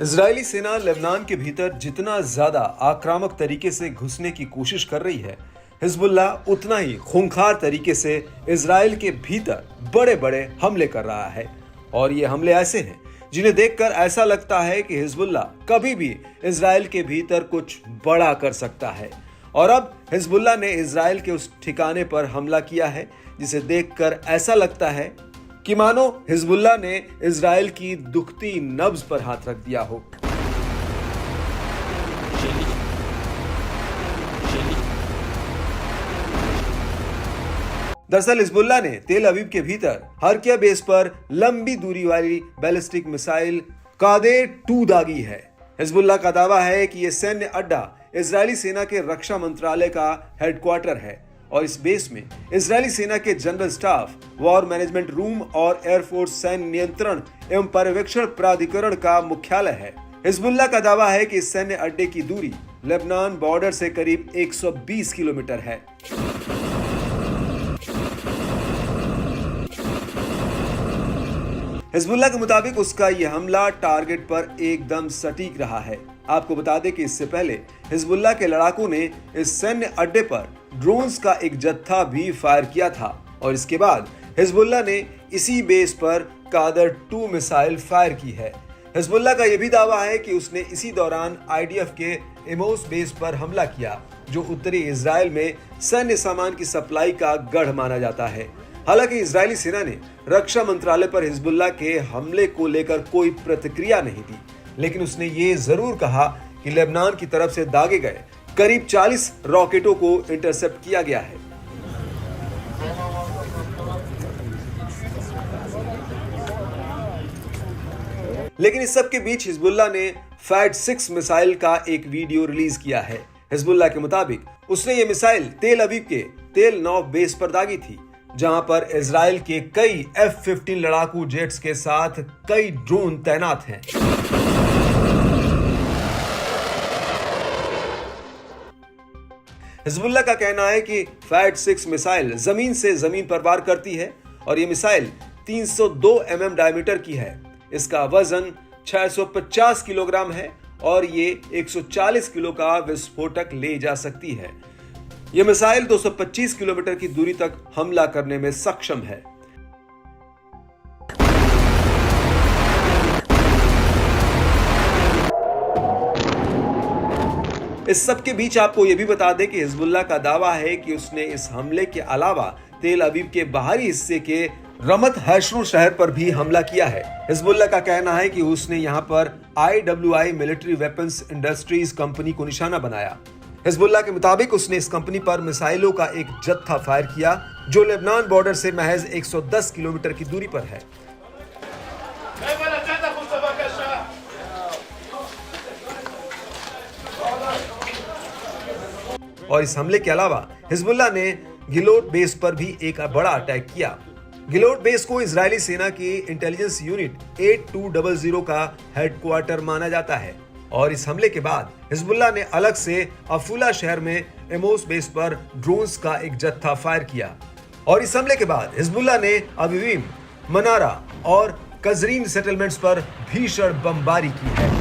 Israeli सेना Lebanon के भीतर जितना ज्यादा आक्रामक तरीके से घुसने की कोशिश कर रही है, हिजबुल्लाह उतना ही खूंखार तरीके से इजराइल के भीतर बड़े बड़े हमले कर रहा है। और ये हमले ऐसे हैं जिन्हें देखकर ऐसा लगता है कि हिजबुल्लाह कभी भी इजराइल के भीतर कुछ बड़ा कर सकता है। और अब हिजबुल्लाह ने इजराइल के उस ठिकाने पर हमला किया है जिसे देखकर ऐसा लगता है कि मानो हिजबुल्लाह ने इजराइल की दुखती नब्ज पर हाथ रख दिया हो। दरअसल हिजबुल्लाह ने तेल अवीव के भीतर हरकिया बेस पर लंबी दूरी वाली बैलिस्टिक मिसाइल कादेर-2 दागी है। हिजबुल्लाह का दावा है कि यह सैन्य अड्डा इजरायली सेना के रक्षा मंत्रालय का हेडक्वार्टर है और इस बेस में इजरायली सेना के general staff, war management room और एयरफोर्स सैन्य नियंत्रण एवं पर्यवेक्षण प्राधिकरण का मुख्यालय है। हिजबुल्लाह का दावा है कि इस सैन्य अड्डे की दूरी लेबनान बॉर्डर से करीब 120 किलोमीटर है। हिजबुल्लाह के मुताबिक उसका यह हमला टारगेट पर एकदम सटीक रहा है। आपको बता दें कि इससे पहले हिजबुल्लाह के लड़ाकों ने इस सैन्य अड्डे पर ड्रोन्स का एक जत्था भी फायर किया था और इसके बाद हिजबुल्लाह ने इसी बेस पर कादर-2 मिसाइल फायर की है। हिजबुल्लाह का यह भी दावा है कि उसने इसी दौरान आईडीएफ के एमोस बेस पर हमला किया, जो उत्तरी इजराइल में सैन्य सामान की सप्लाई का गढ़ माना जाता है। हालांकि इजरायली सेना ने रक्षा मंत्रालय पर हिजबुल्लाह के हमले को लेकर कोई प्रतिक्रिया नहीं दी, लेकिन उसने ये जरूर कहा कि लेबनान की तरफ से दागे गए करीब 40 रॉकेटों को इंटरसेप्ट किया गया है। लेकिन इस सब के बीच हिजबुल्लाह ने फैट-6 मिसाइल का एक वीडियो रिलीज किया है। हिजबुल्लाह के मुताबिक उसने ये मिसाइल तेल अवीव के तेल नौफ बेस पर दागी थी, जहां पर इजराइल के कई F-15 लड़ाकू जेट्स के साथ कई ड्रोन तैनात हैं। हिजबुल्लाह का कहना है कि फैट-6 मिसाइल जमीन से जमीन पर वार करती है और ये मिसाइल 302 mm डायमीटर की है। इसका वजन 650 किलोग्राम है और ये 140 किलो का विस्फोटक ले जा सकती है। यह मिसाइल 225 किलोमीटर की दूरी तक हमला करने में सक्षम है। इस सब के बीच आपको यह भी बता दें कि हिजबुल्लाह का दावा है कि उसने इस हमले के अलावा तेल अवीव के बाहरी हिस्से के रमत हैशरू शहर पर भी हमला किया है। हिजबुल्लाह का कहना है कि उसने यहां पर IWI military weapons industries company को निशाना बनाया। हिजबुल्लाह के मुताबिक उसने इस कंपनी पर मिसाइलों का एक जत्था फायर किया, जो लेबनान बॉर्डर से महज 110 किलोमीटर की दूरी पर है। और इस हमले के अलावा हिजबुल्लाह ने गिलोट बेस पर भी एक बड़ा अटैक किया। गिलोट बेस को इजरायली सेना की इंटेलिजेंस यूनिट 8200 का हेडक्वार्टर माना जाता है और इस हमले के बाद हिजबुल्लाह ने अलग से अफूला शहर में एमोस बेस पर ड्रोन्स का एक जत्था फायर किया। और इस हमले के बाद हिजबुल्लाह ने अवीव, मनारा और कजरीन सेटलमेंट्स पर भीषण बमबारी की है।